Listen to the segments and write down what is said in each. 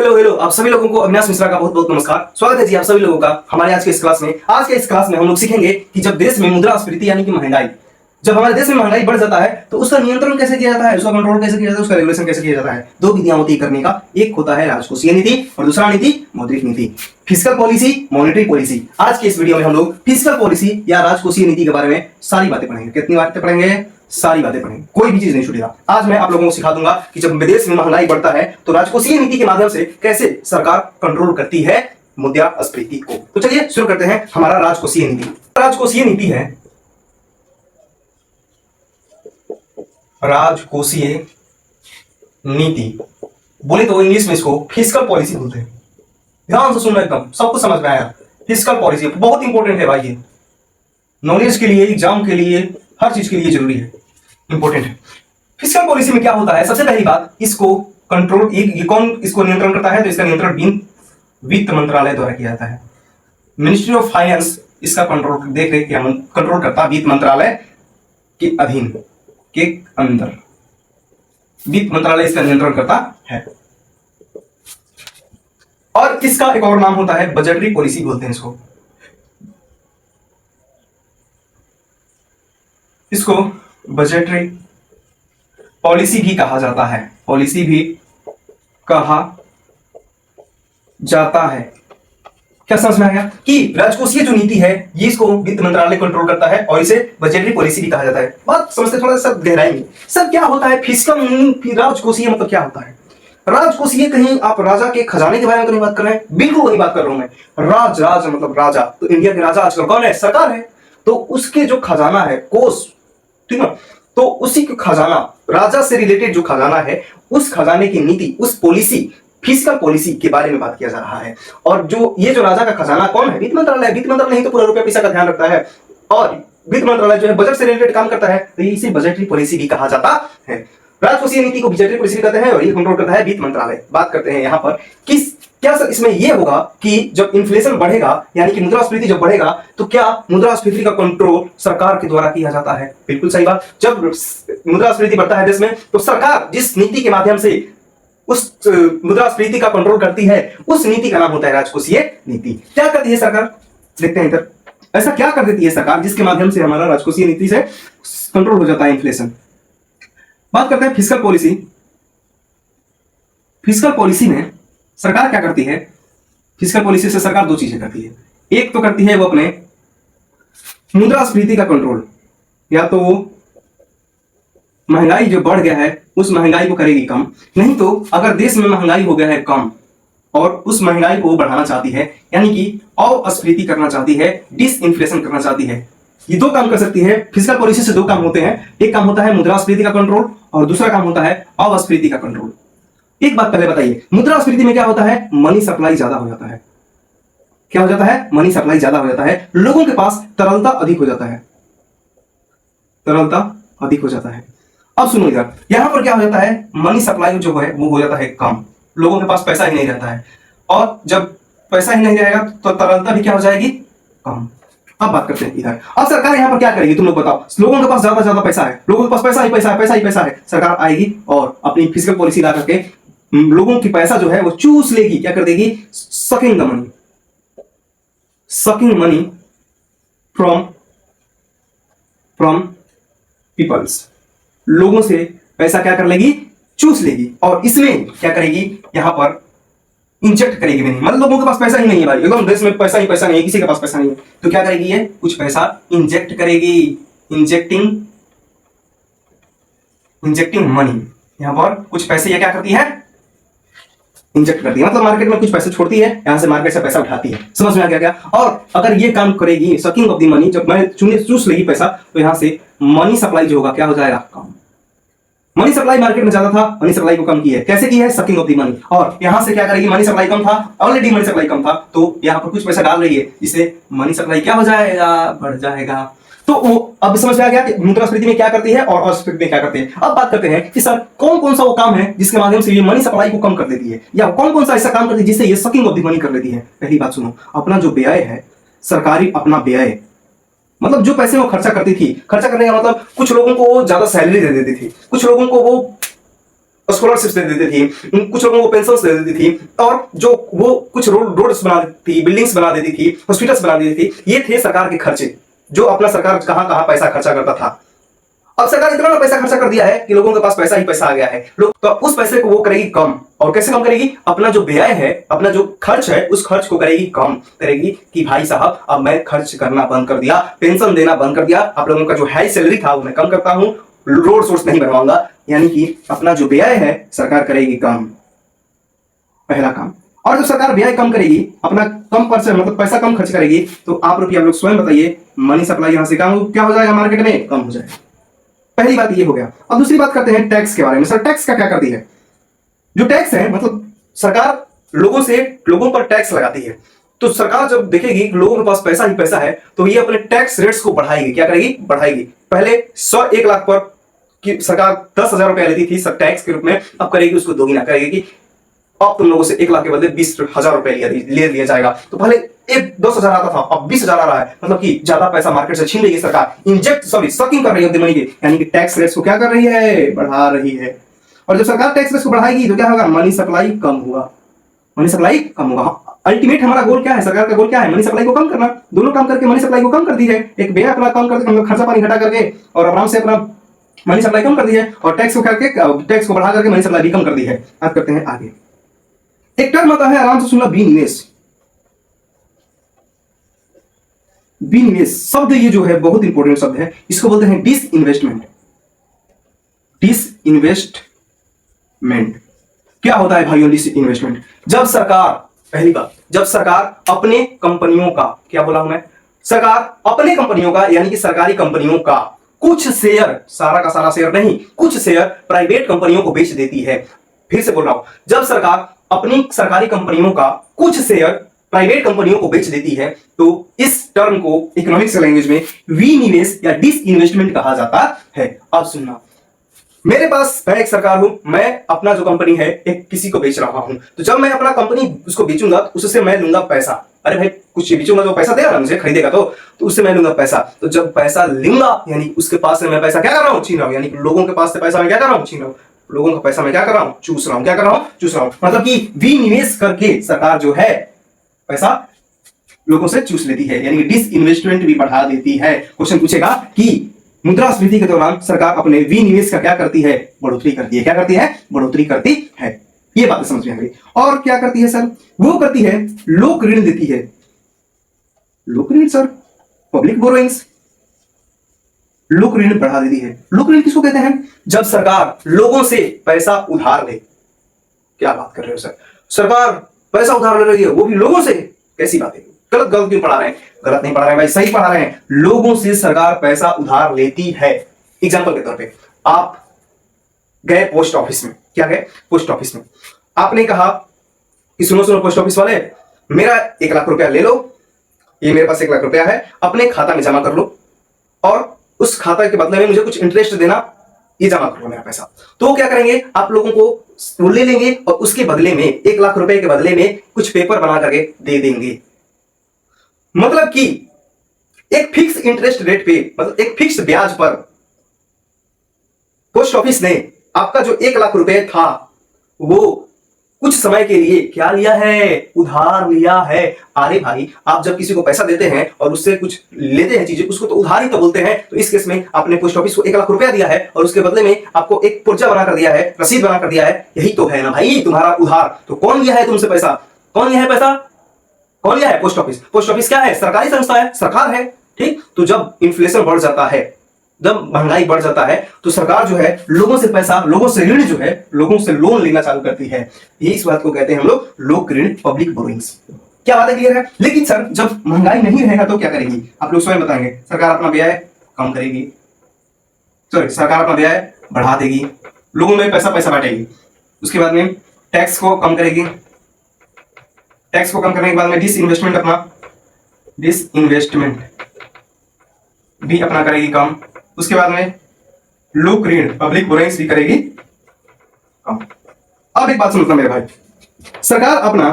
Hello hello आप सभी लोगों को अविनाश मिश्रा का बहुत बहुत नमस्कार। स्वागत है जी आप सभी लोगों का हमारे आज के इस क्लास में। आज के इस क्लास में हम लोग सीखेंगे कि जब देश में मुद्रास्फीति यानी कि महंगाई, जब हमारे देश में महंगाई बढ़ जाता है तो उसका नियंत्रण कैसे किया जाता है, उसका कंट्रोल कैसे किया जाता है, उसका रेगुलेशन कैसे किया जाता है। दो विधियां होती है करने का, एक होता है राजकोषीय नीति और दूसरा नीति मौद्रिक नीति, फिस्कल पॉलिसी, मॉनेटरी पॉलिसी। आज के इस वीडियो में हम लोग फिस्कल पॉलिसी या राजकोषीय नीति के बारे में सारी बातें पढ़ेंगे। कितनी बातें पढ़ेंगे? सारी बातें पढ़ेंगे, कोई भी चीज नहीं छूटेगा। आज मैं आप लोगों को सिखा दूंगा कि जब विदेश में महंगाई बढ़ता है तो राजकोषीय नीति के माध्यम से कैसे सरकार कंट्रोल करती है मुद्रास्फीति को। तो चलिए शुरू करते हैं हमारा राजकोषीय नीति। राजकोषीय नीति है, राजकोषीय नीति बोले तो इंग्लिश में इसको फिस्कल पॉलिसी बोलते हैं। ध्यान से सुनना, एकदम सब कुछ समझ में आया। फिस्कल पॉलिसी बहुत इंपॉर्टेंट है भाई, ये नॉलेज के लिए, एग्जाम के लिए, हर चीज के लिए जरूरी है, इंपॉर्टेंट है। फिस्कल पॉलिसी में क्या होता है? सबसे पहली बात, इसको कंट्रोल कौन इसको नियंत्रण करता है? तो इसका नियंत्रण वित्त मंत्रालय द्वारा किया जाता है। मिनिस्ट्री ऑफ फाइनेंस इसका कंट्रोल देख रेख कंट्रोल करता है वित्त मंत्रालय के अधीन के अंदर, वित्त मंत्रालय इसका नियंत्रण करता है। और इसका एक और नाम होता है बजटरी पॉलिसी बोलते हैं इसको। इसको बजटरी पॉलिसी भी कहा जाता है, पॉलिसी भी कहा जाता है। क्या समझ में आ गया कि राजकोषीय जो नीति है ये इसको वित्त मंत्रालय कंट्रोल करता है और इसे बजटरी पॉलिसी भी कहा जाता है। बात समझते थोड़ा सा गहराई में। सब क्या होता है फिस्कल, राजकोषीय मतलब क्या होता है? राजकोषीय, कहीं आप राजा के खजाने के बारे में तो नहीं बात कर रहे हैं, बिल्कुल वही बात कर रहा हूं मैं। राज मतलब राजा, तो इंडिया के राजा आजकल कौन है? सरकार है। तो उसके जो खजाना है, कोष, ठीक है, तो उसी का खजाना, राजा से रिलेटेड जो खजाना है, उस खजाने की नीति, उस पॉलिसी, फिस्कल पॉलिसी के बारे में बात किया जा रहा है। और जो ये जो राजा का खजाना कौन है? वित्त मंत्रालय। वित्त मंत्रालय ही तो पूरा रुपया पैसा का ध्यान रखता है और वित्त मंत्रालय जो है बजट से रिलेटेड काम करता है, तो इसे बजटरी पॉलिसी भी कहा जाता है। राजकोषीय नीति को बजटरी पॉलिसी कहते हैं और ये कंट्रोल करता है वित्त मंत्रालय। बात करते हैं यहाँ पर किस क्या सर इसमें यह होगा कि जब इन्फ्लेशन बढ़ेगा यानी कि मुद्रास्फीति जब बढ़ेगा तो क्या मुद्रास्फीति का कंट्रोल सरकार के द्वारा किया जाता है? बिल्कुल सही बात। जब मुद्रास्फीति बढ़ता है देश में तो सरकार जिस नीति के माध्यम से उस मुद्रास्फीति का कंट्रोल करती है उस नीति का नाम होता है राजकोषीय नीति। क्या करती है सरकार? देखते हैं इधर, ऐसा क्या कर देती है सरकार जिसके माध्यम से हमारा राजकोषीय नीति से कंट्रोल हो जाता है इन्फ्लेशन। बात करते हैं फिस्कल पॉलिसी। फिस्कल पॉलिसी में सरकार क्या करती है? फिस्कल पॉलिसी से सरकार दो चीजें करती है। एक तो करती है वो अपने मुद्रास्फीति का कंट्रोल, या तो वो महंगाई जो बढ़ गया है उस महंगाई को करेगी कम, नहीं तो अगर देश में महंगाई हो गया है कम और उस महंगाई को बढ़ाना चाहती है यानी कि अस्फीति करना चाहती है, डिसइन्फ्लेशन करना चाहती है, ये दो काम कर सकती है। फिस्कल पॉलिसी से दो काम होते हैं, एक काम होता है मुद्रास्फीति का कंट्रोल और दूसरा काम होता है अस्फीति का कंट्रोल। एक बात पहले बताइए, मुद्रास्फीति में क्या होता है? मनी सप्लाई ज्यादा हो जाता है। क्या हो जाता है? मनी सप्लाई ज्यादा हो जाता है, लोगों के पास तरलता अधिक हो जाता है, तरलता अधिक हो जाता है। अब सुनो इधर, यहां पर क्या हो जाता है? मनी सप्लाई जो है वो हो जाता है कम, लोगों के पास पैसा ही नहीं रहता है, और जब पैसा ही नहीं रहेगा तो तरलता भी क्या हो जाएगी? कम। अब बात करते हैं इधर, अब सरकार यहां पर क्या करेगी? तुम लोग बताओ। लोगों के पास ज्यादा पैसा है, लोगों के पास पैसा ही पैसा है, सरकार आएगी और अपनी फिस्कल पॉलिसी ला करके लोगों की पैसा जो है वो चूस लेगी। क्या कर देगी? Sucking the money, sucking money from peoples. लोगों से पैसा क्या कर लेगी? चूस लेगी। और इसमें क्या करेगी? यहां पर इंजेक्ट करेगी मनी। मतलब लोगों के पास पैसा ही नहीं है भाई, एकदम देश में पैसा ही पैसा नहीं है, किसी के पास पैसा नहीं है, तो क्या करेगी? ये कुछ पैसा इंजेक्ट करेगी, इंजेक्टिंग मनी। यहां पर कुछ पैसे ये क्या करती है? इंजेक्ट करती है, मतलब मार्केट में कुछ पैसे छोड़ती है, यहां से मार्केट से पैसा उठाती है। समझ में आ गया क्या? और अगर ये काम करेगी, सकिंग ऑफ द मनी, जब मैं चूस लेगी पैसा, तो यहां से मनी सप्लाई जो होगा क्या हो जाएगा? कम। मनी सप्लाई मार्केट में ज्यादा था, मनी सप्लाई को कम की है। कैसे की है? Sucking of the money. और यहां से क्या करेगी? मनी सप्लाई कम था, ऑलरेडी मनी सप्लाई कम था, तो यहां पर कुछ पैसा डाल रही है जिससे मनी सप्लाई क्या हो जाएगा? बढ़ जाएगा। तो वो अब समझ में आ गया कि मुद्रास्फीति में क्या करती है और अस्फीति में क्या करती है। अब बात करते हैं कि सर कौन कौन सा वो काम है जिसके माध्यम से ये मनी सप्लाई को कम कर देती है, या कौन कौन सा ऐसा काम करती है जिससे ये सकिंग ऑफ द मनी कर लेती है। पहली बात सुनो, अपना जो व्यय है, सरकारी अपना व्यय, मतलब जो पैसे वो खर्चा करती थी, खर्चा करने का मतलब कुछ लोगों को वो ज्यादा सैलरी दे देती थी, कुछ लोगों को वो स्कॉलरशिप दे देती थी, कुछ लोगों को पेंशन दे देती थी, और जो वो कुछ रोड्स बना देती थी, बिल्डिंग्स बना देती थी, हॉस्पिटल्स बना देती थी। ये थे सरकार के खर्चे, जो अपना सरकार कहां कहां पैसा खर्चा करता था। अब सरकार इतना पैसा खर्चा कर दिया है कि लोगों के पास पैसा ही पैसा आ गया है। लोग तो उस पैसे को वो करेगी कम, और कैसे कम करेगी? अपना जो व्यय है, अपना जो खर्च है, उस खर्च को करेगी कम। करेगी कि भाई साहब अब मैं खर्च करना बंद कर दिया, पेंशन देना बंद कर दिया, आप लोगों का जो हाई सैलरी था वो मैं कम करता हूं, रोड सोर्स नहीं बनवाऊंगा। यानी कि अपना जो व्यय है सरकार करेगी कम, पहला काम। और जब सरकार व्यय कम करेगी, अपना कम परसेंट मतलब पैसा कम खर्च करेगी, तो आप लोग स्वयं बताइए, मनी सप्लाई यहां से क्या हो जाएगा? मार्केट में कम हो जाएगा। पहली बात ये हो गया। अब दूसरी बात करते हैं टैक्स के बारे में। सर टैक्स का क्या करती है? जो टैक्स है मतलब सरकार लोगों पर टैक्स लगाती है। तो सरकार जब देखेगी कि लोगों के पास पैसा ही पैसा है, तो ये अपने टैक्स रेट्स को बढ़ाएगी। क्या करेगी? बढ़ाएगी। पहले 1 लाख पर कि सरकार 10,000 रुपया लेती थी सब टैक्स के रूप में, अब करेगी उसको दोगुना, करेगी कि अब तुम लोगों से 1 लाख के बदले 20,000 रुपए ले लिया जाएगा। तो पहले 10,000 आता था, अब 20,000 आ रहा है। मतलब कि ज्यादा पैसा मार्केट से छीन लेगी सरकार, सकिंग कर रही है मनी की, यानी कि टैक्स रेट्स को क्या कर रही है? बढ़ा रही है। और जब सरकार टैक्स रेट्स को बढ़ाएगी तो क्या होगा? मनी सप्लाई कम होगा, मनी सप्लाई कम होगा। अल्टीमेट हमारा गोल क्या है? सरकार का गोल क्या है? मनी सप्लाई को कम करना। दोनों काम करके मनी सप्लाई को कम कर दी है। एक व्यय अपना कम करके, खर्चा पानी घटा करके, और आराम से अपना मनी सप्लाई कम कर दी है, और टैक्स को बढ़ा करके मनी सप्लाई भी कम कर दी है। अब करते हैं आगे। एक टर्म आता है, आराम से सुनना, विनिवेश। विनिवेश शब्द ये जो है बहुत इंपॉर्टेंट शब्द है, इसको बोलते हैं डिसइन्वेस्टमेंट। डिसइन्वेस्टमेंट क्या होता है भाइयों? डिसइन्वेस्टमेंट जब सरकार, पहली बात, जब सरकार अपने कंपनियों का, क्या बोला हूं मैं? सरकार अपने कंपनियों का, यानी कि सरकारी कंपनियों का कुछ शेयर, सारा का सारा शेयर नहीं, कुछ शेयर प्राइवेट कंपनियों को बेच देती है। फिर से बोल रहा हूं, जब सरकार अपनी सरकारी कंपनियों का कुछ शेयर प्राइवेट कंपनियों को बेच देती है, तो इस टर्म को इकोनॉमिक्स लैंग्वेज में विनिवेश या डिसइन्वेस्टमेंट कहा जाता है। अब सुनना, मेरे पास मैं एक सरकार हूं, मैं अपना जो कंपनी है एक किसी को बेच रहा हूं, तो जब मैं अपना कंपनी उसको बेचूंगा तो उससे मैं लूंगा पैसा। अरे भाई कुछ बेचूंगा तो पैसा देगा ना मुझे, खरीदेगा तो उससे मैं लूंगा पैसा। तो जब पैसा लूंगा, यानी उसके पास से मैं पैसा क्या कर रहा हूं? छीन रहा हूं। यानी लोगों के पास से पैसा मैं क्या कर रहा हूं? छीन रहा हूं। लोगों का पैसा मैं क्या कर रहा हूं? चूस रहा हूं। क्या कर रहा हूं? चूस रहा हूं। मतलब कि विनिवेश करके सरकार जो है पैसा लोगों से चूस लेती है, यानी कि डिसइन्वेस्टमेंट भी बढ़ा देती है। क्वेश्चन पूछेगा कि मुद्रास्फीति के दौरान सरकार अपने विनिवेश का क्या करती है? बढ़ोतरी करती है। क्या करती है? बढ़ोतरी करती है। ये बातें समझ में आ गई। और क्या करती है सर? वो करती है लोक ऋण देती है। लोक ऋण सर, पब्लिक बोरोइंग्स, लोक ऋण बढ़ा देती है। लोक ऋण किसको कहते हैं? जब सरकार लोगों से पैसा उधार ले। क्या बात कर रहे हो सर? सरकार पैसा उधार ले रही है, वो भी लोगों से? कैसी बात है? गलत क्यों पढ़ा रहे हैं? गलत नहीं पढ़ा रहे हैं भाई, सही पढ़ा रहे हैं। लोगों से सरकार पैसा उधार लेती है। एग्जांपल के तौर पे, आप गए पोस्ट ऑफिस में। क्या गए? पोस्ट ऑफिस में। आपने कहा कि सुनो सुनो पोस्ट ऑफिस वाले, मेरा 1 लाख रुपया ले लो, ये मेरे पास 1 लाख रुपया है, अपने खाता में जमा कर लो, और उस खाता के बदले में मुझे कुछ इंटरेस्ट देना, ये जमा कर लो मेरा पैसा। तो वो क्या करेंगे? आप लोगों को ले लेंगे और उसके बदले में 1 लाख रुपए के बदले में कुछ पेपर बना करके दे देंगे। मतलब कि एक फिक्स इंटरेस्ट रेट पे, मतलब एक फिक्स ब्याज पर पोस्ट ऑफिस ने आपका जो 1 लाख रुपए था वो कुछ समय के लिए क्या लिया है? उधार लिया है। अरे भाई, आप जब किसी को पैसा देते हैं और उससे कुछ लेते हैं चीजें, उसको तो उधार ही तो बोलते हैं। तो इस केस में आपने पोस्ट ऑफिस को 1 लाख रुपया दिया है और उसके बदले में आपको एक पुर्जा बना कर दिया है, रसीद बना कर दिया है। यही तो है ना भाई तुम्हारा उधार। तो कौन लिया है तुमसे पैसा? कौन लिया है पैसा? कौन लिया है? Post office. पोस्ट ऑफिस क्या है? सरकारी संस्था है, सरकार है। ठीक, तो जब इन्फ्लेशन बढ़ जाता है, जब महंगाई बढ़ जाता है, तो सरकार जो है लोगों से पैसा, लोगों से ऋण जो है, लोगों से लोन लेना चालू करती है। यही इस बात को कहते हैं हम लोग लोक ऋण, पब्लिक बोरोइंग्स। क्या बात है? क्लियर है? लेकिन सर जब महंगाई नहीं रहेगा तो क्या करेगी? आप लोग स्वयं बताएंगे। सरकार अपना व्यय कम करेगी, सॉरी सरकार अपना व्यय बढ़ा देगी, लोगों में पैसा पैसा बांटेगी, उसके बाद में टैक्स को कम करेगी, टैक्स को कम करने के बाद में डिसइन्वेस्टमेंट भी अपना करेगी कम, उसके बाद में लोक ऋण, पब्लिक बोरोइंग्स भी करेगी कम। अब एक बात समझना मेरे भाई, सरकार अपना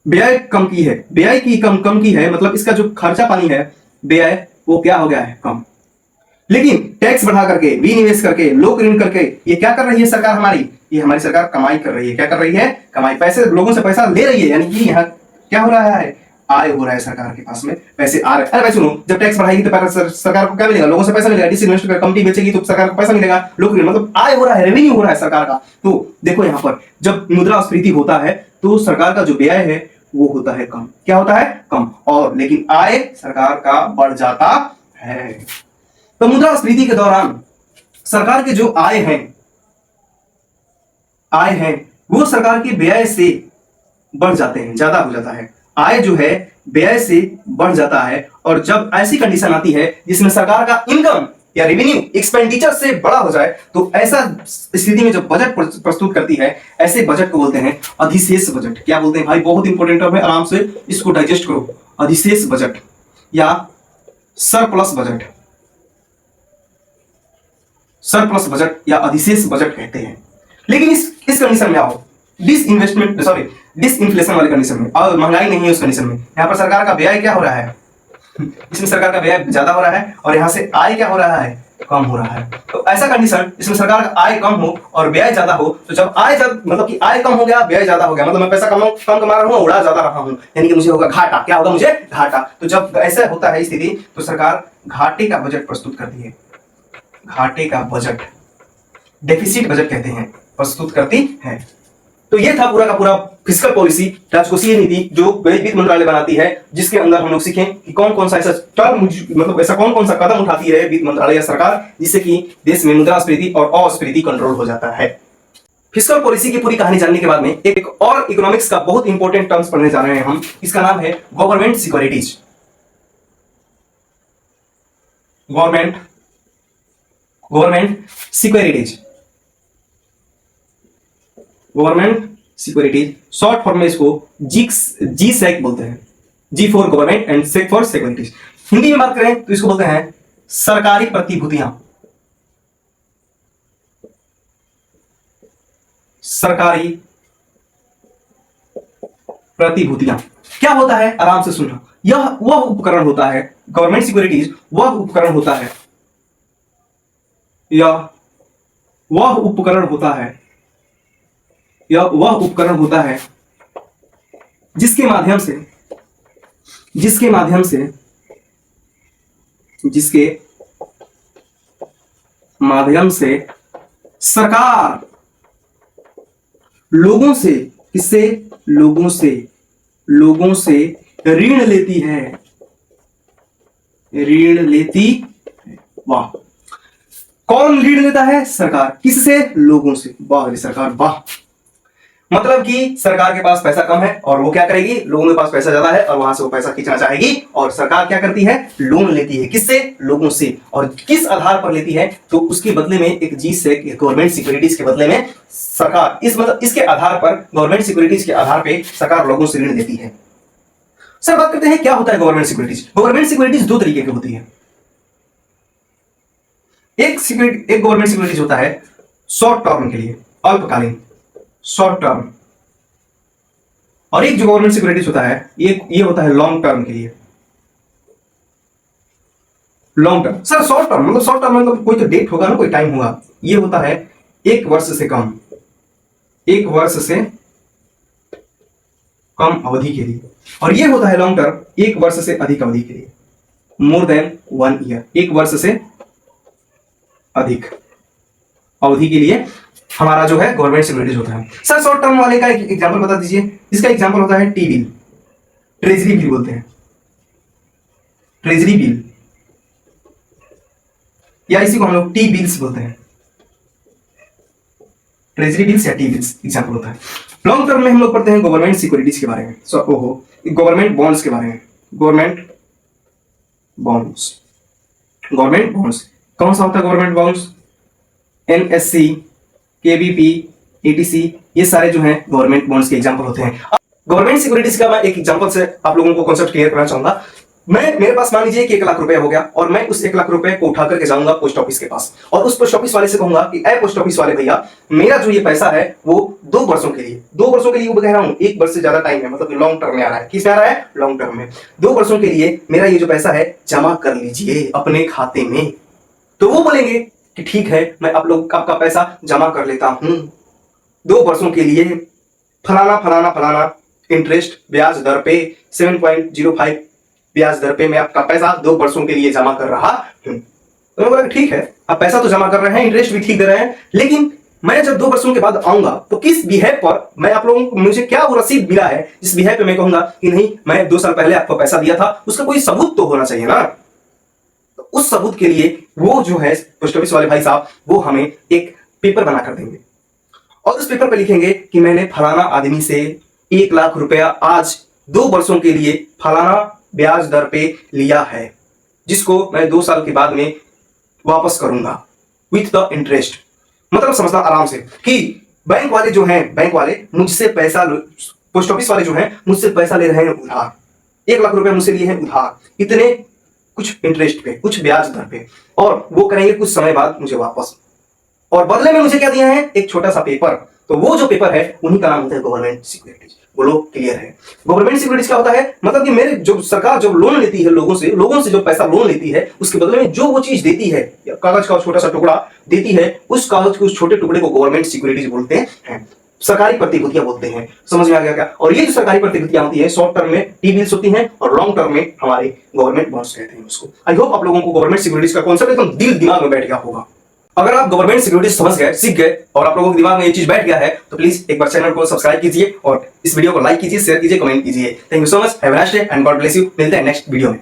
व्यय कम की है, व्यय की कम की है, मतलब इसका जो खर्चा पानी है, व्यय वो क्या हो गया है? कम। लेकिन टैक्स बढ़ा करके, विनिवेश करके, लोक ऋण करके ये क्या कर रही है सरकार हमारी? ये हमारी सरकार कमाई कर रही है। क्या कर रही है? कमाई। पैसे लोगों से पैसा ले रही है, यानी कि यहाँ क्या हो रहा है? आय हो रहा है सरकार के पास में, पैसे आ रहे हैं। अरे भाई सुनो, जब टैक्स बढ़ाएगी तो सरकार को क्या मिलेगा? लोगों से पैसा मिलेगा। डिसइन्वेस्ट कर कंपनी बेचेगी तो सरकार को पैसा मिलेगा। लोक ऋण मतलब आय हो रहा है, रेवेन्यू हो रहा है सरकार का। तो देखो यहाँ पर जब मुद्रास्फीति होता है तो सरकार का जो व्यय है वो होता है कम। क्या होता है? कम। और लेकिन आय सरकार का बढ़ जाता है। तो मुद्रास्फीति के दौरान सरकार के जो आय है वो सरकार के व्यय से बढ़ जाते हैं, ज्यादा हो जाता है। आय जो है व्यय से बढ़ जाता है। और जब ऐसी कंडीशन आती है जिसमें सरकार का इनकम या रेवेन्यू एक्सपेंडिचर से बड़ा हो जाए, तो ऐसा स्थिति में जब बजट प्रस्तुत करती है, ऐसे बजट को बोलते हैं अधिशेष बजट। क्या बोलते हैं भाई? बहुत इंपॉर्टेंट टर्म है, आराम से इसको डाइजेस्ट करो। अधिशेष बजट या सरप्लस बजट, सरप्लस बजट या अधिशेष बजट कहते हैं। लेकिन इस कंडीशन में आओ, डिसइंफ्लेशन वाली कंडीशन में, और महंगाई नहीं है उस कंडीशन में, यहाँ पर सरकार का व्यय क्या हो रहा है? इसमें सरकार का व्यय ज्यादा हो रहा है और यहाँ से आय क्या हो रहा है? कम हो रहा है। तो ऐसा कंडीशन जिसमें सरकार का आय कम हो और व्यय ज्यादा हो, तो जब मतलब कि आय कम हो गया, व्यय ज्यादा हो गया, मतलब मैं पैसा कम कमा रहा हूँ, उड़ा ज्यादा रहा हूँ, यानी कि मुझे होगा घाटा। क्या होगा? मुझे घाटा। तो जब ऐसा होता है स्थिति, तो सरकार घाटे का बजट प्रस्तुत करती है। घाटे का बजट, डेफिसिट बजट कहते हैं, प्रस्तुत करती है। तो ये था पूरा का पूरा फिस्कल पॉलिसी, राजकोषीय नीति, जो वित्त मंत्रालय बनाती है, जिसके अंदर हम लोग सीखें कि कौन कौन सा ऐसा टर्म, मतलब ऐसा कौन कौन सा कदम उठाती है वित्त मंत्रालय या सरकार, जिससे कि देश में मुद्रास्फीति और अस्फीति कंट्रोल हो जाता है। फिस्कल पॉलिसी की पूरी कहानी जानने के बाद में एक और इकोनॉमिक्स का बहुत इंपॉर्टेंट टर्म्स पढ़ने जा रहे हैं हम। इसका नाम है government securities. Government securities, short form में इसको जी सैक बोलते हैं। G for government and sec for securities. Hindi में बात करें तो इसको बोलते हैं सरकारी प्रतिभूतियां। सरकारी प्रतिभूतियां क्या होता है? आराम से सुनना। यह वह उपकरण होता है, गवर्नमेंट सिक्योरिटीज वह उपकरण होता है, यह वह उपकरण होता है, यह वह उपकरण होता है जिसके माध्यम से सरकार लोगों से ऋण लेती है। वाह! कौन ऋण लेता है? सरकार। किससे? लोगों से। वाह सरकार, वाह! मतलब कि सरकार के पास पैसा कम है और वो क्या करेगी? लोगों के पास पैसा ज्यादा है और वहां से वो पैसा खींचना चाहेगी, और सरकार क्या करती है? लोन लेती है। किससे? लोगों से। और किस आधार पर लेती है? तो उसके बदले में एक जी सैक, गवर्नमेंट सिक्योरिटीज के बदले में सरकार, इसके आधार पर, गवर्नमेंट सिक्योरिटीज के आधार पर सरकार लोगों से ऋण देती है। सर बात करते हैं क्या होता है गवर्नमेंट सिक्योरिटीज। गवर्नमेंट सिक्योरिटीज दो तरीके की होती है। एक गवर्नमेंट सिक्योरिटीज होता है शॉर्ट टर्म के लिए, अल्पकालीन, शॉर्ट टर्म, और एक जो गवर्नमेंट सिक्योरिटीज होता है ये होता है लॉन्ग टर्म के लिए। Long term, sir short term मतलब कोई तो डेट होगा ना, कोई टाइम होगा। ये होता है 1 वर्ष से कम, 1 वर्ष से कम अवधि के लिए, और ये होता है लॉन्ग टर्म, 1 वर्ष से अधिक अवधि के लिए, मोर देन 1 ईयर, 1 वर्ष से अधिक अवधि के लिए हमारा जो है गवर्नमेंट सिक्योरिटीज होता है। सर शॉर्ट टर्म वाले का एक एग्जांपल बता दीजिए। इसका एग्जांपल होता है टी बिल, ट्रेजरी बिल बोलते हैं, ट्रेजरी बिल, या इसी को हम लोग टी बिल्स बोलते हैं। ट्रेजरी बिल्स या टी बिल्स एग्जांपल होता है। लॉन्ग टर्म में हम लोग पढ़ते हैं गवर्नमेंट सिक्योरिटीज के बारे में, गवर्नमेंट बॉन्ड्स के बारे में। गवर्नमेंट बॉन्ड्स कौन सा होता है? Government bonds, NSC, KBP, ATC, ये सारे जो हैं गवर्नमेंट बॉन्ड्स के एग्जांपल होते हैं। गवर्नमेंट सिक्योरिटीज का मैं एक एग्जांपल से आप लोगों को कॉन्सेप्ट क्लियर करना चाहूंगा। मेरे पास मान लीजिए कि 1 लाख रुपए हो गया, और मैं उस 1 लाख रुपए को उठा करके जाऊंगा पोस्ट ऑफिस के पास, और उस पोस्ट ऑफिस वाले से कहूंगा कि ऐ पोस्ट ऑफिस वाले भैया, मेरा जो ये पैसा है वो 2 वर्षों के लिए वो कह रहा हूं, 1 वर्ष से ज्यादा टाइम है, मतलब लॉन्ग टर्म में आ रहा है। किस में आ रहा है? लॉन्ग टर्म में। 2 वर्षों के लिए मेरा ये जो पैसा है जमा कर लीजिए अपने खाते में। तो वो बोलेंगे कि ठीक है, मैं आप लोग आपका पैसा जमा कर लेता हूं 2 वर्षों के लिए, फलाना फलाना फलाना इंटरेस्ट ब्याज दर पे 7.05 ब्याज दर पे मैं आपका पैसा 2 वर्षों के लिए जमा कर रहा हूं। तो मैं बोला ठीक है, आप पैसा तो जमा कर रहे हैं, इंटरेस्ट भी ठीक दे रहे हैं, लेकिन मैं जब 2 वर्षों के बाद आऊंगा तो किस बिहेव पर मैं आप लोगों को, मुझे क्या वो रसीद मिला है जिस बिहेव पे मैं कहूंगा कि नहीं मैं 2 साल पहले आपको पैसा दिया था, उसका कोई सबूत तो होना चाहिए ना। तो उस सबूत के लिए वो जो है पोस्ट ऑफिस वाले भाई साहब वो हमें एक पेपर बना कर देंगे और उस पेपर पे लिखेंगे कि मैंने फलाना आदमी से 1 लाख रुपया आज 2 वर्षों के लिए फलाना ब्याज दर पे लिया है, जिसको मैं 2 साल के बाद में वापस करूंगा विथ द इंटरेस्ट। मतलब समझना आराम से कि बैंक वाले जो हैं, बैंक वाले मुझसे पैसा, पोस्ट ऑफिस वाले जो हैं मुझसे पैसा ले रहे हैं उधार, 1 लाख रुपया मुझसे लिए हैं उधार, इतने कुछ इंटरेस्ट पे, कुछ ब्याज दर पे, और वो करेंगे कुछ समय बाद मुझे वापस, और बदले में मुझे क्या दिया है, एक छोटा सा पेपर। तो वो जो पेपर है उन्हीं का नाम होता है गवर्नमेंट सिक्योरिटीज। बोलो क्लियर है? गवर्नमेंट सिक्योरिटीज क्या होता है, मतलब कि मेरे जो सरकार जो लोन लेती है लोगों से जो पैसा लोन लेती है, उसके बदले में जो वो चीज देती है, कागज का छोटा सा टुकड़ा देती है, उस कागज के उस छोटे टुकड़े को गवर्नमेंट सिक्योरिटीज बोलते हैं, सरकारी प्रतिभूतियां बोलते हैं। समझ में आ गया क्या? और ये जो सरकारी प्रतिभूतियां होती है, शॉर्ट टर्म में टी बिल्स होती हैं और लॉन्ग टर्म में हमारे गवर्नमेंट बॉन्ड्स कहते हैं उसको। आई होप आप लोगों को गवर्नमेंट सिक्योरिटीज का कॉन्सेप्ट एकदम दिल दिमाग में बैठ गया होगा। अगर आप गवर्नमेंट सिक्योरिटीज समझ गए, सीख गए और आप लोगों के दिमाग में ये चीज बैठ गया है, तो प्लीज एक बार चैनल को सब्सक्राइब कीजिए और इस वीडियो को लाइक कीजिए, शेयर कीजिए, कमेंट कीजिए। Thank you so much, have a nice day and God bless you. मिलते हैं नेक्स्ट वीडियो में।